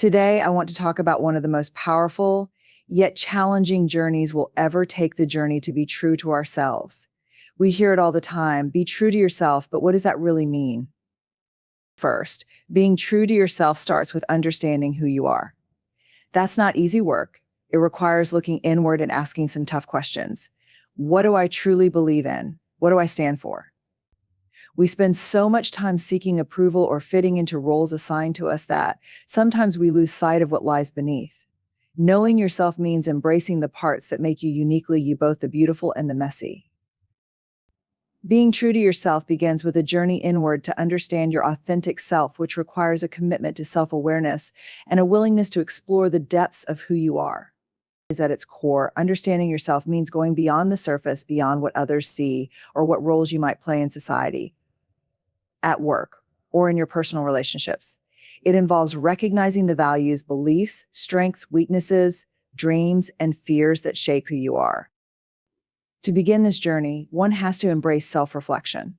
Today, I want to talk about one of the most powerful, yet challenging journeys we'll ever take, the journey to be true to ourselves. We hear it all the time, be true to yourself, but what does that really mean? First, being true to yourself starts with understanding who you are. That's not easy work. It requires looking inward and asking some tough questions. What do I truly believe in? What do I stand for? We spend so much time seeking approval or fitting into roles assigned to us that sometimes we lose sight of what lies beneath. Knowing yourself means embracing the parts that make you uniquely you, both the beautiful and the messy. Being true to yourself begins with a journey inward to understand your authentic self, which requires a commitment to self-awareness and a willingness to explore the depths of who you are. At its core, understanding yourself means going beyond the surface, beyond what others see or what roles you might play in society, at work, or in your personal relationships. It involves recognizing the values, beliefs, strengths, weaknesses, dreams, and fears that shape who you are. To begin this journey, one has to embrace self-reflection.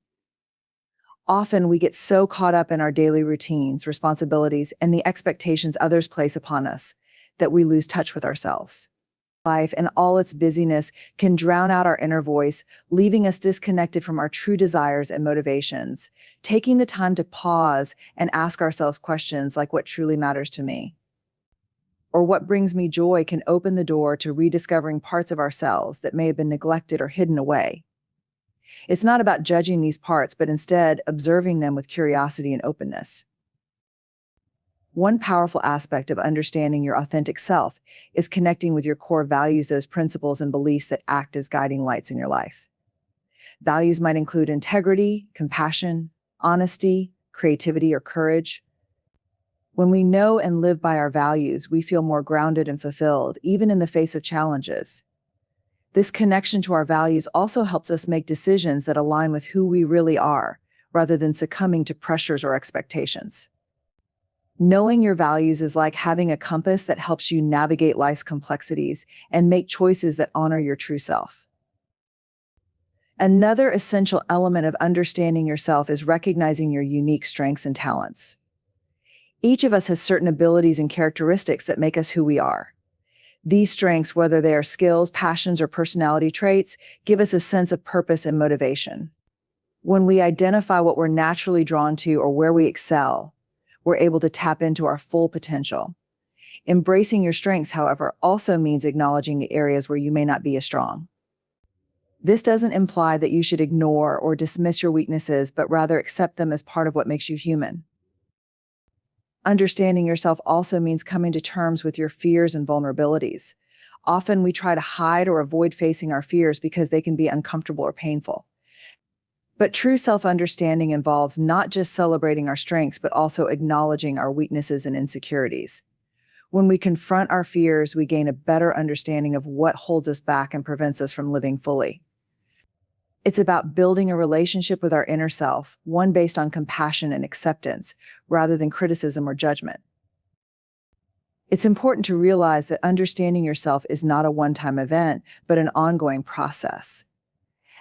Often we get so caught up in our daily routines, responsibilities, and the expectations others place upon us that we lose touch with ourselves. Life and all its busyness can drown out our inner voice, leaving us disconnected from our true desires and motivations. Taking the time to pause and ask ourselves questions like, what truly matters to me? Or what brings me joy, can open the door to rediscovering parts of ourselves that may have been neglected or hidden away. It's not about judging these parts, but instead observing them with curiosity and openness. One powerful aspect of understanding your authentic self is connecting with your core values, those principles and beliefs that act as guiding lights in your life. Values might include integrity, compassion, honesty, creativity, or courage. When we know and live by our values, we feel more grounded and fulfilled, even in the face of challenges. This connection to our values also helps us make decisions that align with who we really are, rather than succumbing to pressures or expectations. Knowing your values is like having a compass that helps you navigate life's complexities and make choices that honor your true self. Another essential element of understanding yourself is recognizing your unique strengths and talents. Each of us has certain abilities and characteristics that make us who we are. These strengths, whether they are skills, passions, or personality traits, give us a sense of purpose and motivation. When we identify what we're naturally drawn to or where we excel, we're able to tap into our full potential. Embracing your strengths, however, also means acknowledging the areas where you may not be as strong. This doesn't imply that you should ignore or dismiss your weaknesses, but rather accept them as part of what makes you human. Understanding yourself also means coming to terms with your fears and vulnerabilities. Often we try to hide or avoid facing our fears because they can be uncomfortable or painful. But true self-understanding involves not just celebrating our strengths, but also acknowledging our weaknesses and insecurities. When we confront our fears, we gain a better understanding of what holds us back and prevents us from living fully. It's about building a relationship with our inner self, one based on compassion and acceptance, rather than criticism or judgment. It's important to realize that understanding yourself is not a one-time event, but an ongoing process.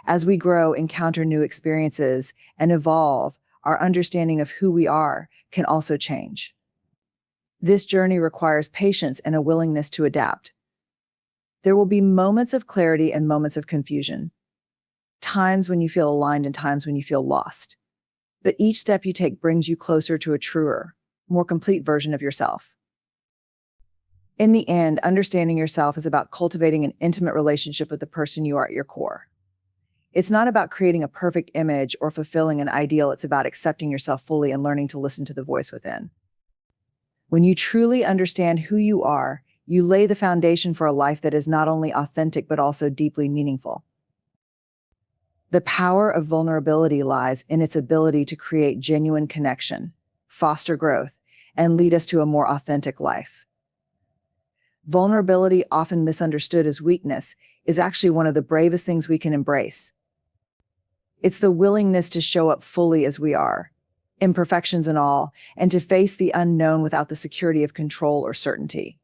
As we grow, encounter new experiences, and evolve, our understanding of who we are can also change. This journey requires patience and a willingness to adapt. There will be moments of clarity and moments of confusion, times when you feel aligned and times when you feel lost. But each step you take brings you closer to a truer, more complete version of yourself. In the end, understanding yourself is about cultivating an intimate relationship with the person you are at your core. It's not about creating a perfect image or fulfilling an ideal. It's about accepting yourself fully and learning to listen to the voice within. When you truly understand who you are, you lay the foundation for a life that is not only authentic, but also deeply meaningful. The power of vulnerability lies in its ability to create genuine connection, foster growth, and lead us to a more authentic life. Vulnerability, often misunderstood as weakness, is actually one of the bravest things we can embrace. It's the willingness to show up fully as we are, imperfections and all, and to face the unknown without the security of control or certainty.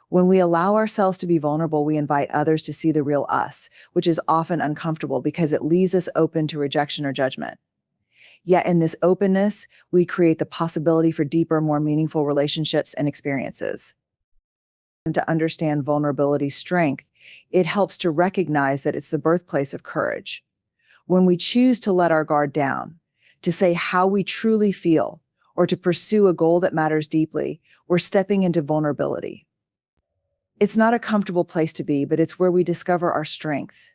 When we allow ourselves to be vulnerable, we invite others to see the real us, which is often uncomfortable because it leaves us open to rejection or judgment. Yet in this openness, we create the possibility for deeper, more meaningful relationships and experiences. And to understand vulnerability's strength, it helps to recognize that it's the birthplace of courage. When we choose to let our guard down, to say how we truly feel, or to pursue a goal that matters deeply, we're stepping into vulnerability. It's not a comfortable place to be, but it's where we discover our strength.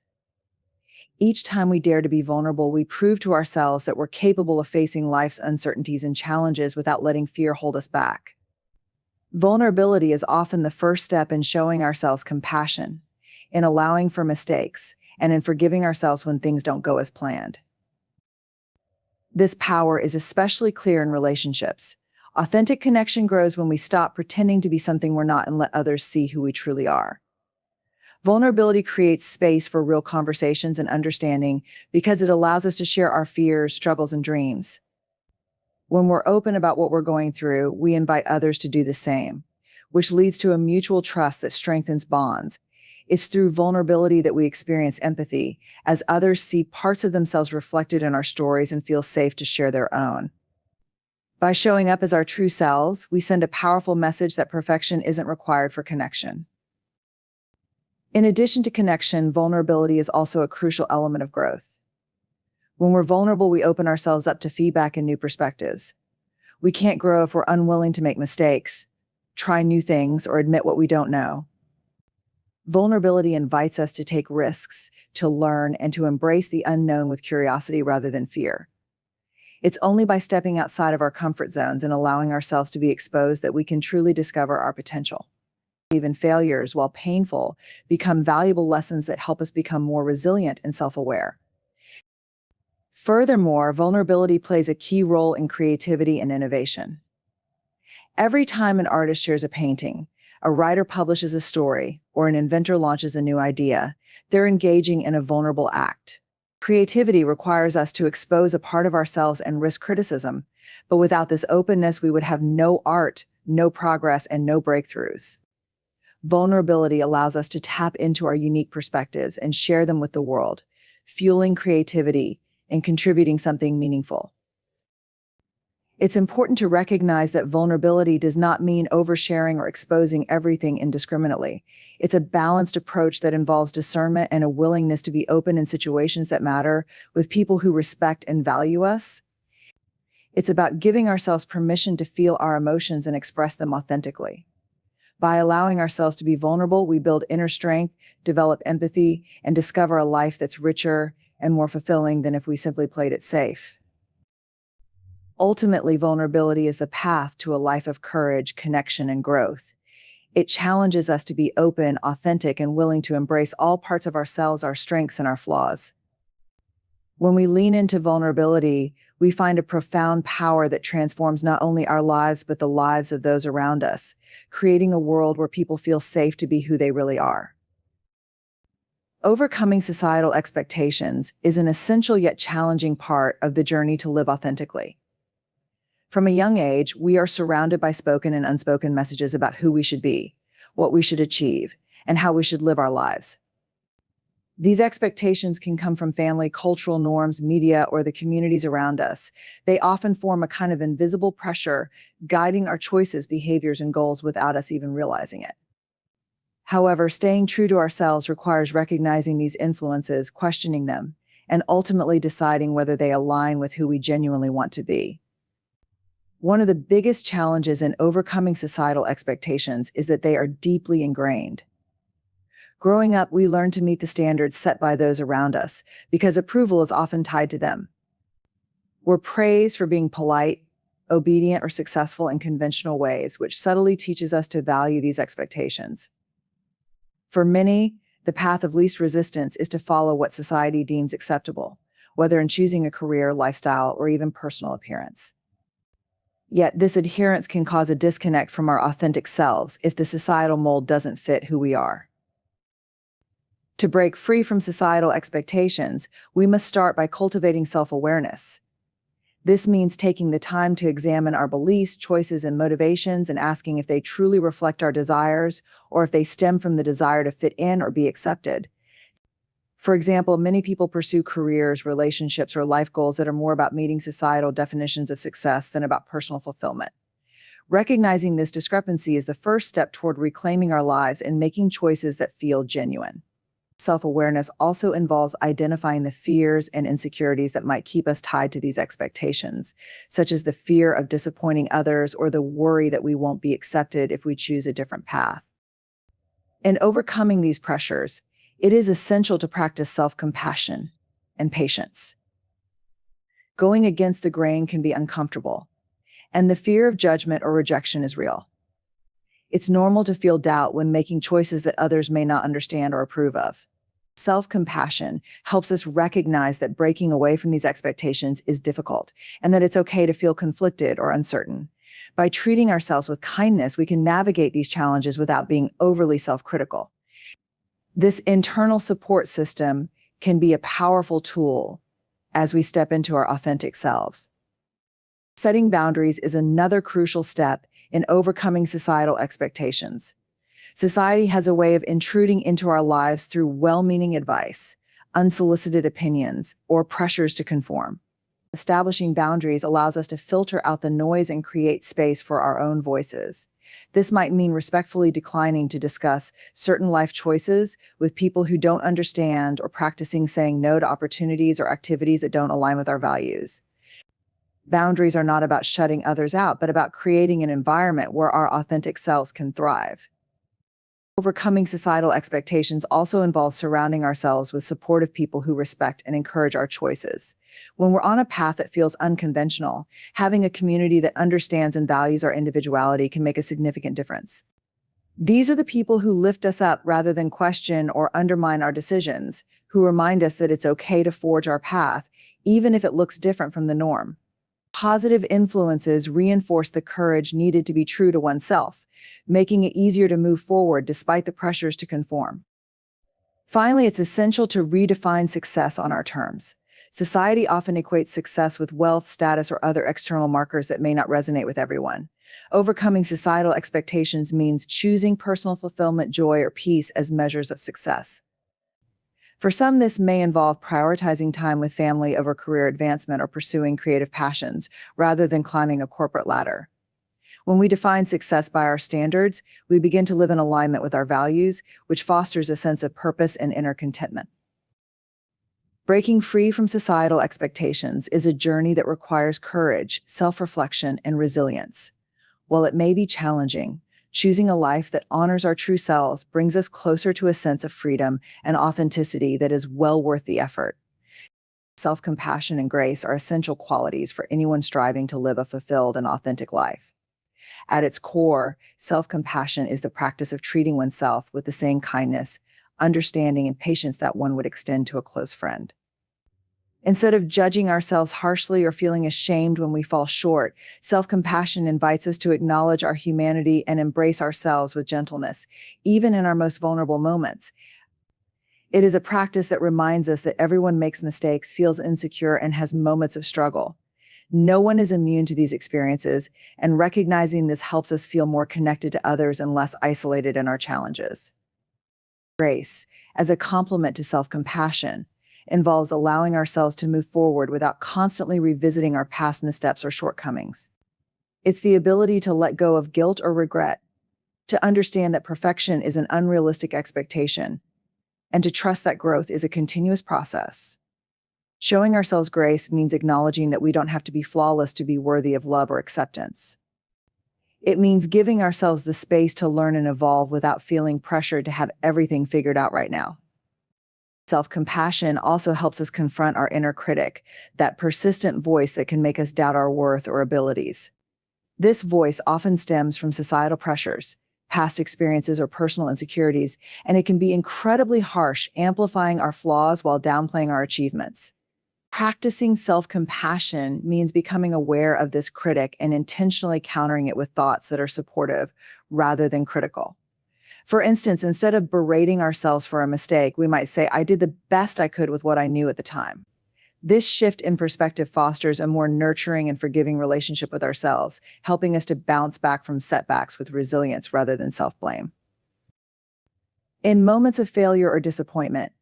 Each time we dare to be vulnerable, we prove to ourselves that we're capable of facing life's uncertainties and challenges without letting fear hold us back. Vulnerability is often the first step in showing ourselves compassion, in allowing for mistakes, and in forgiving ourselves when things don't go as planned. This power is especially clear in relationships. Authentic connection grows when we stop pretending to be something we're not and let others see who we truly are. Vulnerability creates space for real conversations and understanding because it allows us to share our fears, struggles, and dreams. When we're open about what we're going through, we invite others to do the same, which leads to a mutual trust that strengthens bonds. It's through vulnerability that we experience empathy, as others see parts of themselves reflected in our stories and feel safe to share their own. By showing up as our true selves, we send a powerful message that perfection isn't required for connection. In addition to connection, vulnerability is also a crucial element of growth. When we're vulnerable, we open ourselves up to feedback and new perspectives. We can't grow if we're unwilling to make mistakes, try new things, or admit what we don't know. Vulnerability invites us to take risks, to learn, and to embrace the unknown with curiosity rather than fear. It's only by stepping outside of our comfort zones and allowing ourselves to be exposed that we can truly discover our potential. Even failures, while painful, become valuable lessons that help us become more resilient and self-aware. Furthermore, vulnerability plays a key role in creativity and innovation. Every time an artist shares a painting, a writer publishes a story, or an inventor launches a new idea, they're engaging in a vulnerable act. Creativity requires us to expose a part of ourselves and risk criticism, but without this openness, we would have no art, no progress, and no breakthroughs. Vulnerability allows us to tap into our unique perspectives and share them with the world, fueling creativity and contributing something meaningful. It's important to recognize that vulnerability does not mean oversharing or exposing everything indiscriminately. It's a balanced approach that involves discernment and a willingness to be open in situations that matter with people who respect and value us. It's about giving ourselves permission to feel our emotions and express them authentically. By allowing ourselves to be vulnerable, we build inner strength, develop empathy, and discover a life that's richer and more fulfilling than if we simply played it safe. Ultimately, vulnerability is the path to a life of courage, connection, and growth. It challenges us to be open, authentic, and willing to embrace all parts of ourselves, our strengths, and our flaws. When we lean into vulnerability, we find a profound power that transforms not only our lives, but the lives of those around us, creating a world where people feel safe to be who they really are. Overcoming societal expectations is an essential yet challenging part of the journey to live authentically. From a young age, we are surrounded by spoken and unspoken messages about who we should be, what we should achieve, and how we should live our lives. These expectations can come from family, cultural norms, media, or the communities around us. They often form a kind of invisible pressure, guiding our choices, behaviors, and goals without us even realizing it. However, staying true to ourselves requires recognizing these influences, questioning them, and ultimately deciding whether they align with who we genuinely want to be. One of the biggest challenges in overcoming societal expectations is that they are deeply ingrained. Growing up, we learn to meet the standards set by those around us because approval is often tied to them. We're praised for being polite, obedient, or successful in conventional ways, which subtly teaches us to value these expectations. For many, the path of least resistance is to follow what society deems acceptable, whether in choosing a career, lifestyle, or even personal appearance. Yet this adherence can cause a disconnect from our authentic selves if the societal mold doesn't fit who we are. To break free from societal expectations, we must start by cultivating self-awareness. This means taking the time to examine our beliefs, choices, and motivations and asking if they truly reflect our desires or if they stem from the desire to fit in or be accepted. For example, many people pursue careers, relationships, or life goals that are more about meeting societal definitions of success than about personal fulfillment. Recognizing this discrepancy is the first step toward reclaiming our lives and making choices that feel genuine. Self-awareness also involves identifying the fears and insecurities that might keep us tied to these expectations, such as the fear of disappointing others or the worry that we won't be accepted if we choose a different path. In overcoming these pressures, it is essential to practice self-compassion and patience. Going against the grain can be uncomfortable, and the fear of judgment or rejection is real. It's normal to feel doubt when making choices that others may not understand or approve of. Self-compassion helps us recognize that breaking away from these expectations is difficult and that it's okay to feel conflicted or uncertain. By treating ourselves with kindness, we can navigate these challenges without being overly self-critical. This internal support system can be a powerful tool as we step into our authentic selves. Setting boundaries is another crucial step in overcoming societal expectations. Society has a way of intruding into our lives through well-meaning advice, unsolicited opinions, or pressures to conform. Establishing boundaries allows us to filter out the noise and create space for our own voices. This might mean respectfully declining to discuss certain life choices with people who don't understand, or practicing saying no to opportunities or activities that don't align with our values. Boundaries are not about shutting others out, but about creating an environment where our authentic selves can thrive. Overcoming societal expectations also involves surrounding ourselves with supportive people who respect and encourage our choices. When we're on a path that feels unconventional, having a community that understands and values our individuality can make a significant difference. These are the people who lift us up rather than question or undermine our decisions, who remind us that it's okay to forge our path, even if it looks different from the norm. Positive influences reinforce the courage needed to be true to oneself, making it easier to move forward despite the pressures to conform. Finally, it's essential to redefine success on our terms. Society often equates success with wealth, status, or other external markers that may not resonate with everyone. Overcoming societal expectations means choosing personal fulfillment, joy, or peace as measures of success. For some, this may involve prioritizing time with family over career advancement or pursuing creative passions rather than climbing a corporate ladder. When we define success by our standards, we begin to live in alignment with our values, which fosters a sense of purpose and inner contentment. Breaking free from societal expectations is a journey that requires courage, self-reflection, and resilience. While it may be challenging, choosing a life that honors our true selves brings us closer to a sense of freedom and authenticity that is well worth the effort. Self-compassion and grace are essential qualities for anyone striving to live a fulfilled and authentic life. At its core, self-compassion is the practice of treating oneself with the same kindness, understanding, and patience that one would extend to a close friend. Instead of judging ourselves harshly or feeling ashamed when we fall short, self-compassion invites us to acknowledge our humanity and embrace ourselves with gentleness, even in our most vulnerable moments. It is a practice that reminds us that everyone makes mistakes, feels insecure, and has moments of struggle. No one is immune to these experiences, and recognizing this helps us feel more connected to others and less isolated in our challenges. Grace, as a complement to self-compassion, involves allowing ourselves to move forward without constantly revisiting our past missteps or shortcomings. It's the ability to let go of guilt or regret, to understand that perfection is an unrealistic expectation, and to trust that growth is a continuous process. Showing ourselves grace means acknowledging that we don't have to be flawless to be worthy of love or acceptance. It means giving ourselves the space to learn and evolve without feeling pressured to have everything figured out right now. Self-compassion also helps us confront our inner critic, that persistent voice that can make us doubt our worth or abilities. This voice often stems from societal pressures, past experiences, or personal insecurities, and it can be incredibly harsh, amplifying our flaws while downplaying our achievements. Practicing self-compassion means becoming aware of this critic and intentionally countering it with thoughts that are supportive rather than critical. For instance, instead of berating ourselves for a mistake, we might say, "I did the best I could with what I knew at the time." This shift in perspective fosters a more nurturing and forgiving relationship with ourselves, helping us to bounce back from setbacks with resilience rather than self-blame. In moments of failure or disappointment,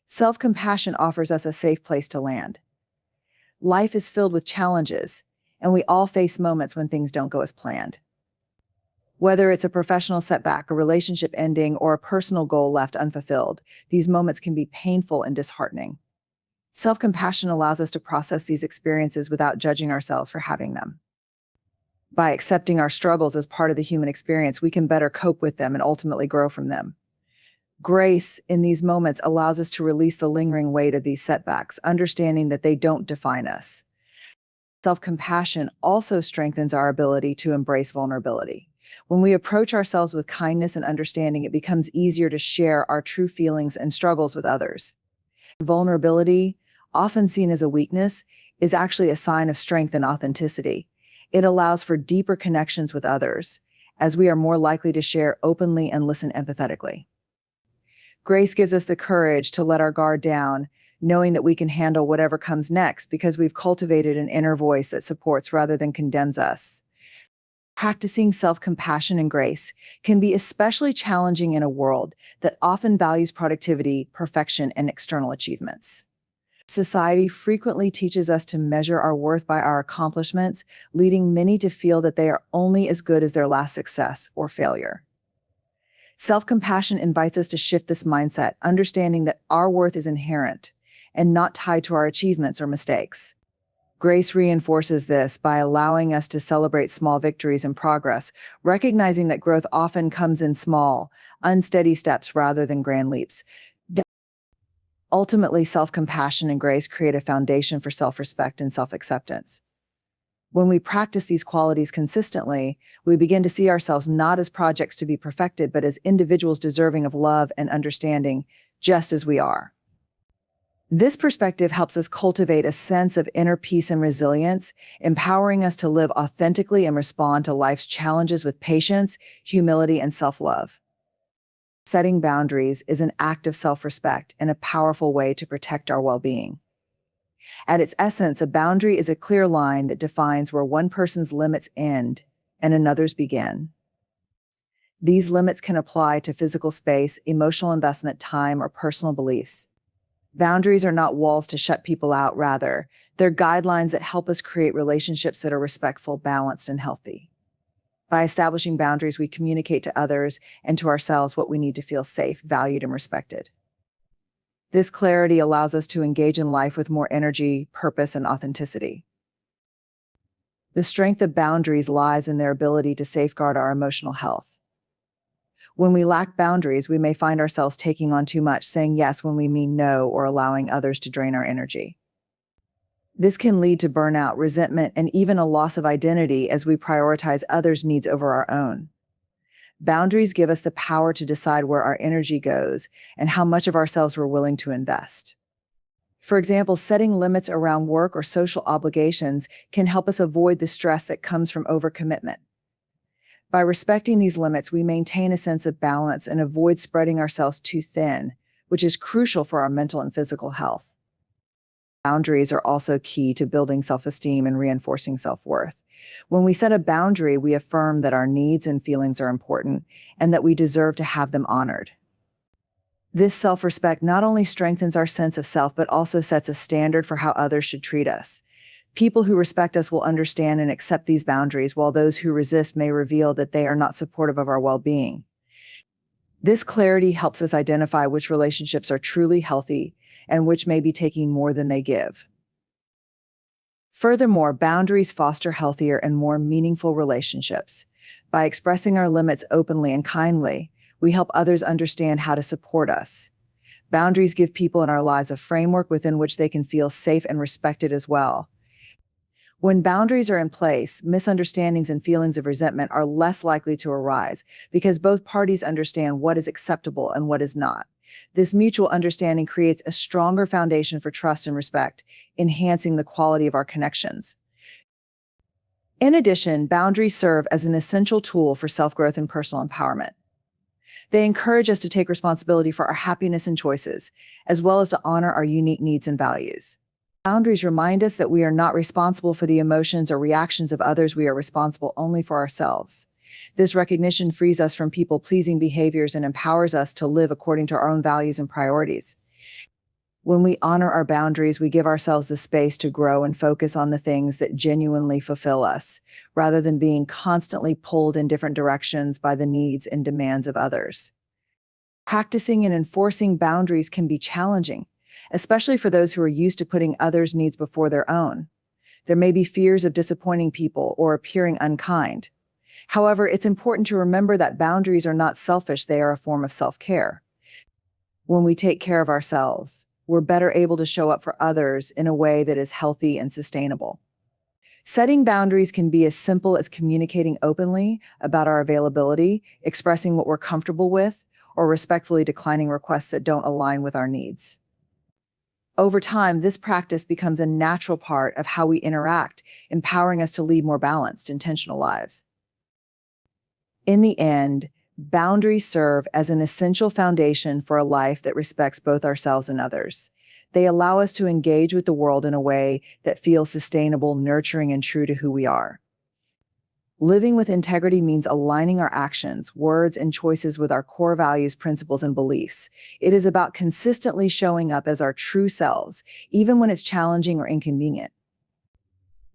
Self-compassion offers us a safe place to land. Life is filled with challenges, and we all face moments when things don't go as planned. Whether it's a professional setback, a relationship ending, or a personal goal left unfulfilled, these moments can be painful and disheartening. Self-compassion allows us to process these experiences without judging ourselves for having them. By accepting our struggles as part of the human experience, we can better cope with them and ultimately grow from them. Grace in these moments allows us to release the lingering weight of these setbacks, understanding that they don't define us. Self-compassion also strengthens our ability to embrace vulnerability. When we approach ourselves with kindness and understanding, it becomes easier to share our true feelings and struggles with others. Vulnerability, often seen as a weakness, is actually a sign of strength and authenticity. It allows for deeper connections with others, as we are more likely to share openly and listen empathetically. Grace gives us the courage to let our guard down, knowing that we can handle whatever comes next because we've cultivated an inner voice that supports rather than condemns us. Practicing self-compassion and grace can be especially challenging in a world that often values productivity, perfection, and external achievements. Society frequently teaches us to measure our worth by our accomplishments, leading many to feel that they are only as good as their last success or failure. Self-compassion invites us to shift this mindset, understanding that our worth is inherent and not tied to our achievements or mistakes. Grace reinforces this by allowing us to celebrate small victories and progress, recognizing that growth often comes in small, unsteady steps rather than grand leaps. Ultimately, self-compassion and grace create a foundation for self-respect and self-acceptance. When we practice these qualities consistently, we begin to see ourselves not as projects to be perfected, but as individuals deserving of love and understanding, just as we are. This perspective helps us cultivate a sense of inner peace and resilience, empowering us to live authentically and respond to life's challenges with patience, humility, and self-love. Setting boundaries is an act of self-respect and a powerful way to protect our well-being. At its essence, a boundary is a clear line that defines where one person's limits end and another's begin. These limits can apply to physical space, emotional investment, time, or personal beliefs. Boundaries are not walls to shut people out, rather, they're guidelines that help us create relationships that are respectful, balanced, and healthy. By establishing boundaries, we communicate to others and to ourselves what we need to feel safe, valued, and respected. This clarity allows us to engage in life with more energy, purpose, and authenticity. The strength of boundaries lies in their ability to safeguard our emotional health. When we lack boundaries, we may find ourselves taking on too much, saying yes when we mean no, or allowing others to drain our energy. This can lead to burnout, resentment, and even a loss of identity as we prioritize others' needs over our own. Boundaries give us the power to decide where our energy goes and how much of ourselves we're willing to invest. For example, setting limits around work or social obligations can help us avoid the stress that comes from overcommitment. By respecting these limits, we maintain a sense of balance and avoid spreading ourselves too thin, which is crucial for our mental and physical health. Boundaries are also key to building self-esteem and reinforcing self-worth. When we set a boundary, we affirm that our needs and feelings are important and that we deserve to have them honored. This self-respect not only strengthens our sense of self, but also sets a standard for how others should treat us. People who respect us will understand and accept these boundaries, while those who resist may reveal that they are not supportive of our well-being. This clarity helps us identify which relationships are truly healthy and which may be taking more than they give. Furthermore, boundaries foster healthier and more meaningful relationships. By expressing our limits openly and kindly, we help others understand how to support us. Boundaries give people in our lives a framework within which they can feel safe and respected as well. When boundaries are in place, misunderstandings and feelings of resentment are less likely to arise because both parties understand what is acceptable and what is not. This mutual understanding creates a stronger foundation for trust and respect, enhancing the quality of our connections. In addition, boundaries serve as an essential tool for self-growth and personal empowerment. They encourage us to take responsibility for our happiness and choices, as well as to honor our unique needs and values. Boundaries remind us that we are not responsible for the emotions or reactions of others. We are responsible only for ourselves. This recognition frees us from people-pleasing behaviors and empowers us to live according to our own values and priorities. When we honor our boundaries, we give ourselves the space to grow and focus on the things that genuinely fulfill us, rather than being constantly pulled in different directions by the needs and demands of others. Practicing and enforcing boundaries can be challenging, especially for those who are used to putting others' needs before their own. There may be fears of disappointing people or appearing unkind. However, it's important to remember that boundaries are not selfish, they are a form of self-care. When we take care of ourselves, we're better able to show up for others in a way that is healthy and sustainable. Setting boundaries can be as simple as communicating openly about our availability, expressing what we're comfortable with, or respectfully declining requests that don't align with our needs. Over time, this practice becomes a natural part of how we interact, empowering us to lead more balanced, intentional lives. In the end, boundaries serve as an essential foundation for a life that respects both ourselves and others. They allow us to engage with the world in a way that feels sustainable, nurturing, and true to who we are. Living with integrity means aligning our actions, words, and choices with our core values, principles, and beliefs. It is about consistently showing up as our true selves, even when it's challenging or inconvenient.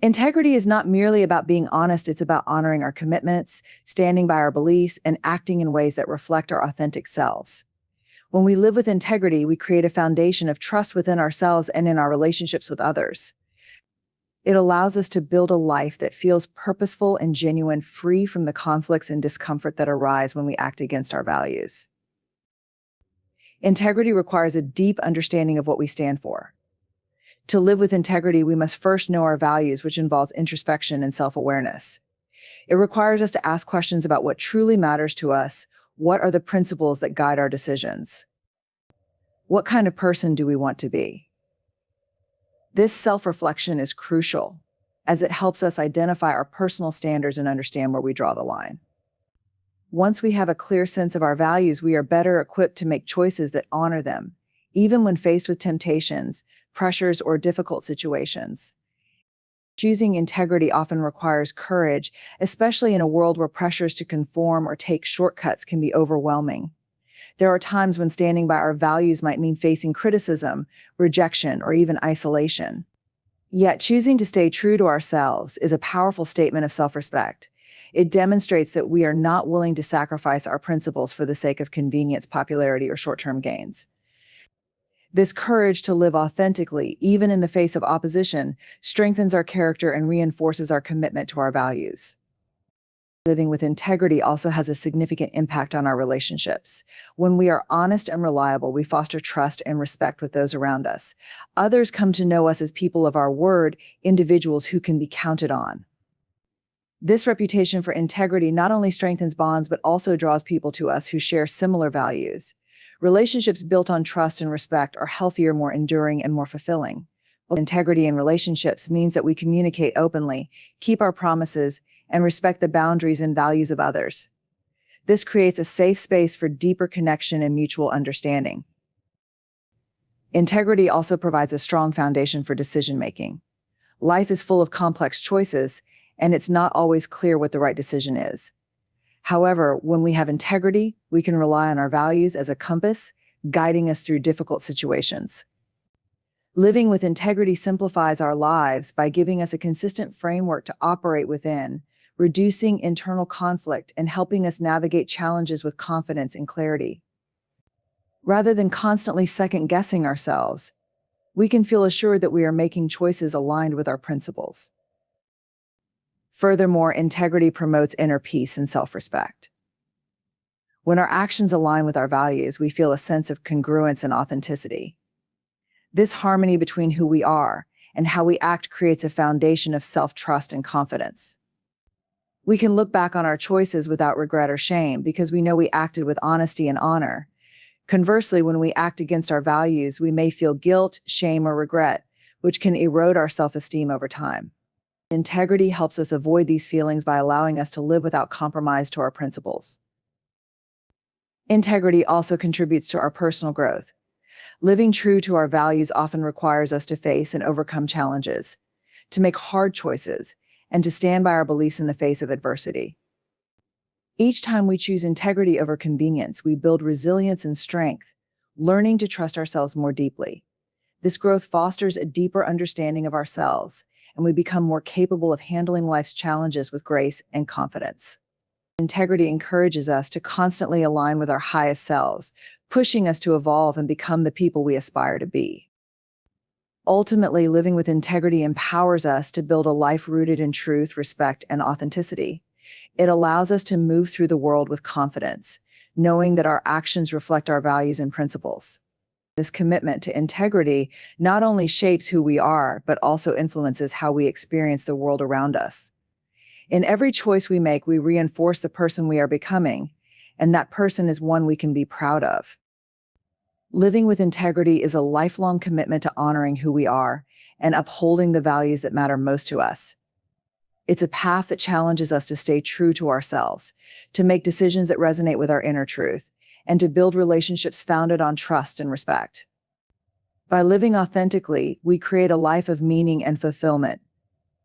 Integrity is not merely about being honest, it's about honoring our commitments, standing by our beliefs, and acting in ways that reflect our authentic selves. When we live with integrity, we create a foundation of trust within ourselves and in our relationships with others. It allows us to build a life that feels purposeful and genuine, free from the conflicts and discomfort that arise when we act against our values. Integrity requires a deep understanding of what we stand for. To live with integrity, we must first know our values, which involves introspection and self-awareness. It requires us to ask questions about what truly matters to us. What are the principles that guide our decisions? What kind of person do we want to be? This self-reflection is crucial, as it helps us identify our personal standards and understand where we draw the line. Once we have a clear sense of our values, we are better equipped to make choices that honor them, even when faced with temptations, pressures, or difficult situations. Choosing integrity often requires courage, especially in a world where pressures to conform or take shortcuts can be overwhelming. There are times when standing by our values might mean facing criticism, rejection, or even isolation. Yet choosing to stay true to ourselves is a powerful statement of self-respect. It demonstrates that we are not willing to sacrifice our principles for the sake of convenience, popularity, or short-term gains. This courage to live authentically, even in the face of opposition, strengthens our character and reinforces our commitment to our values. Living with integrity also has a significant impact on our relationships. When we are honest and reliable, we foster trust and respect with those around us. Others come to know us as people of our word, individuals who can be counted on. This reputation for integrity not only strengthens bonds, but also draws people to us who share similar values. Relationships built on trust and respect are healthier, more enduring, and more fulfilling. Integrity in relationships means that we communicate openly, keep our promises, and respect the boundaries and values of others. This creates a safe space for deeper connection and mutual understanding. Integrity also provides a strong foundation for decision-making. Life is full of complex choices, and it's not always clear what the right decision is. However, when we have integrity, we can rely on our values as a compass, guiding us through difficult situations. Living with integrity simplifies our lives by giving us a consistent framework to operate within, reducing internal conflict and helping us navigate challenges with confidence and clarity. Rather than constantly second-guessing ourselves, we can feel assured that we are making choices aligned with our principles. Furthermore, integrity promotes inner peace and self-respect. When our actions align with our values, we feel a sense of congruence and authenticity. This harmony between who we are and how we act creates a foundation of self-trust and confidence. We can look back on our choices without regret or shame because we know we acted with honesty and honor. Conversely, when we act against our values, we may feel guilt, shame, or regret, which can erode our self-esteem over time. Integrity helps us avoid these feelings by allowing us to live without compromise to our principles. Integrity also contributes to our personal growth. Living true to our values often requires us to face and overcome challenges, to make hard choices, and to stand by our beliefs in the face of adversity. Each time we choose integrity over convenience, we build resilience and strength, learning to trust ourselves more deeply. This growth fosters a deeper understanding of ourselves, and we become more capable of handling life's challenges with grace and confidence. Integrity encourages us to constantly align with our highest selves, pushing us to evolve and become the people we aspire to be. Ultimately, living with integrity empowers us to build a life rooted in truth, respect, and authenticity. It allows us to move through the world with confidence, knowing that our actions reflect our values and principles. This commitment to integrity not only shapes who we are, but also influences how we experience the world around us. In every choice we make, we reinforce the person we are becoming, and that person is one we can be proud of. Living with integrity is a lifelong commitment to honoring who we are and upholding the values that matter most to us. It's a path that challenges us to stay true to ourselves, to make decisions that resonate with our inner truth, and to build relationships founded on trust and respect. By living authentically, we create a life of meaning and fulfillment,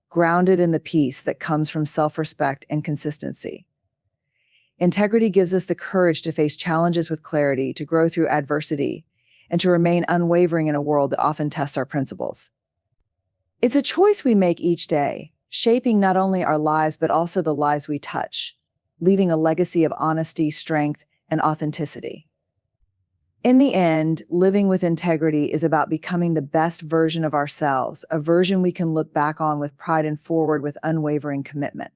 grounded in the peace that comes from self-respect and consistency. Integrity gives us the courage to face challenges with clarity, to grow through adversity, and to remain unwavering in a world that often tests our principles. It's a choice we make each day, shaping not only our lives but also the lives we touch, leaving a legacy of honesty, strength, and authenticity. In the end, living with integrity is about becoming the best version of ourselves, a version we can look back on with pride and forward with unwavering commitment.